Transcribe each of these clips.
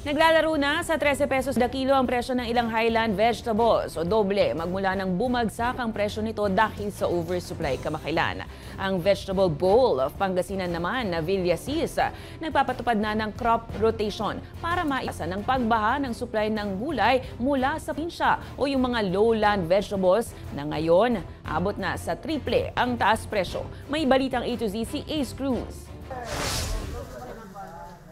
Naglalaro na sa 13 pesos na kilo ang presyo ng ilang highland vegetables o doble magmula nang bumagsak ang presyo nito dahil sa oversupply kamakailan. Ang vegetable bowl of Pangasinan naman na Villasis nagpapatupad na ng crop rotation para maiwasan ang pagbaha ng supply ng gulay mula sa probinsya o yung mga lowland vegetables na ngayon abot na sa triple ang taas presyo. May balitang A to Z si Ace Cruz.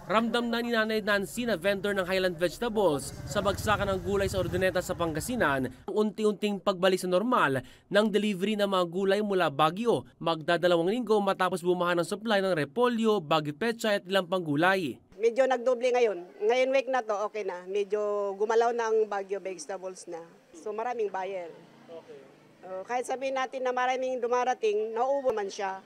Ramdam na ni Nanay Nancy na vendor ng Highland Vegetables sa bagsakan ng gulay sa Urdaneta sa Pangasinan ang unti-unting pagbalik sa normal ng delivery ng mga gulay mula Baguio. Magdadalawang linggo matapos bumaha ng supply ng repolyo, Baguio Pechay at ilang pang gulay. Medyo nagdoble ngayon. Ngayon week na to okay na. Medyo gumalaw ng Baguio vegetables na. So maraming buyer. Okay. Kahit sabihin natin na maraming dumarating, nauubo man siya.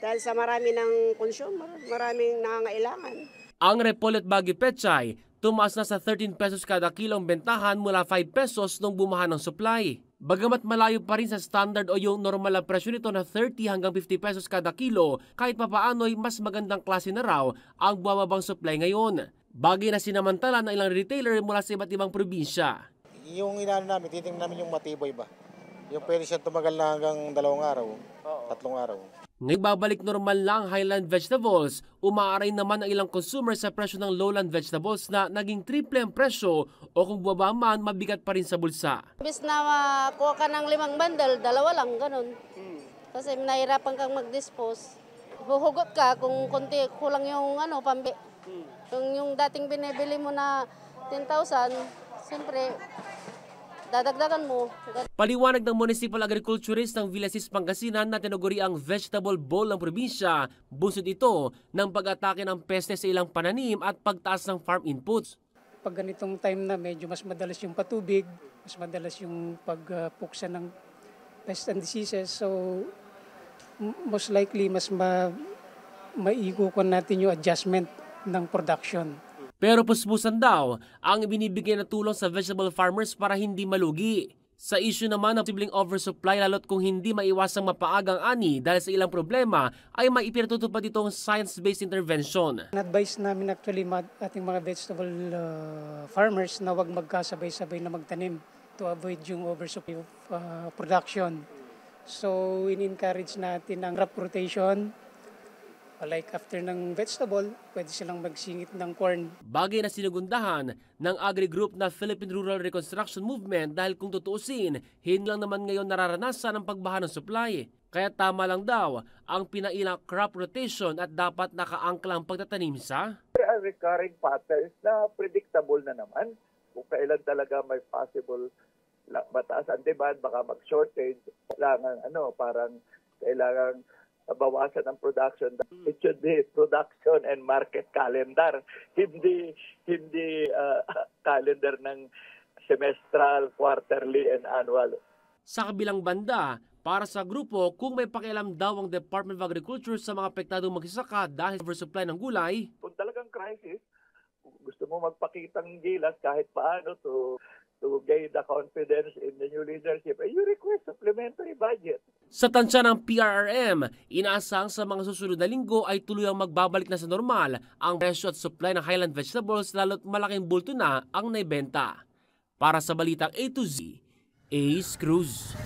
Dahil sa marami ng consumer, maraming nangangailangan. Ang repolyo at Baguio Pechay, tumaas na sa 13 pesos kada kilo ang bentahan mula 5 pesos nung bumaha ng supply. Bagamat malayo pa rin sa standard o yung normal na presyo nito na 30 hanggang 50 pesos kada kilo, kahit papaano'y mas magandang klase na raw ang bumabang supply ngayon. Bagay na sinamantala ng ilang retailer mula sa iba't ibang probinsya. Yung inaano namin, titingnan namin yung matibay ba? Yung pwede siya tumagal na hanggang 2 araw, 3 araw. Ngayon babalik normal lang Highland Vegetables, umaaray naman ang ilang consumer sa presyo ng lowland vegetables na naging triple ang presyo o kung baba man, mabigat pa rin sa bulsa. Bis na kuha ka ng 5 bundle, 2 lang, ganun. Kasi nahirapan kang mag-dispose. Huhugot ka kung konti, kulang yung pambi. Yung dating binibili mo na 10,000, siyempre, dadagdagan mo. Paliwanag ng Municipal Agriculturist ng Villasis, Pangasinan na tinuguri ang vegetable bowl ng probinsya, busod ito ng pag-atake ng peste sa ilang pananim at pagtaas ng farm inputs. Pag ganitong time na medyo mas madalas yung patubig, mas madalas yung pagpuksa ng pest and diseases, so most likely mas maikukuha natin yung adjustment ng production. Pero puspusan daw ang binibigay na tulong sa vegetable farmers para hindi malugi. Sa issue naman ng posibleng oversupply lalo't kung hindi maiwasang mapaagang ani dahil sa ilang problema ay maipinatutupad itong science-based intervention. Advice namin actually ating mga vegetable farmers na huwag magkasabay-sabay na magtanim to avoid yung oversupply of production. So in-encourage natin ang crop rotation. Like after ng vegetable, pwede silang magsingit ng corn. Bagay na sinugundahan ng agri-group na Philippine Rural Reconstruction Movement dahil kung tutuusin, hindi lang naman ngayon nararanasan ang pagbaha ng supply. Kaya tama lang daw ang pinailang crop rotation at dapat nakaangkla ang pagtatanim sa recurring patterns na predictable na naman. Kung kailan talaga may possible mataas ang demand, baka mag-shortage, kailangan parang kailangan bawasan ang production. It should be production and market calendar, hindi calendar ng semestral, quarterly, and annual. Sa kabilang banda, para sa grupo, kung may pakialam daw ang Department of Agriculture sa mga apektadong magsasaka dahil sa oversupply ng gulay, kung talagang crisis, gusto mo magpakitang gilas kahit paano to gain the confidence in the new leadership, you request supplementary budget. Sa tansya ng PRRM, inaasang sa mga susunod na linggo ay tuluyang magbabalik na sa normal ang presyo at supply ng Highland Vegetables lalo't malaking bulto na ang naibenta. Para sa Balitang A to Z, Ace Cruz.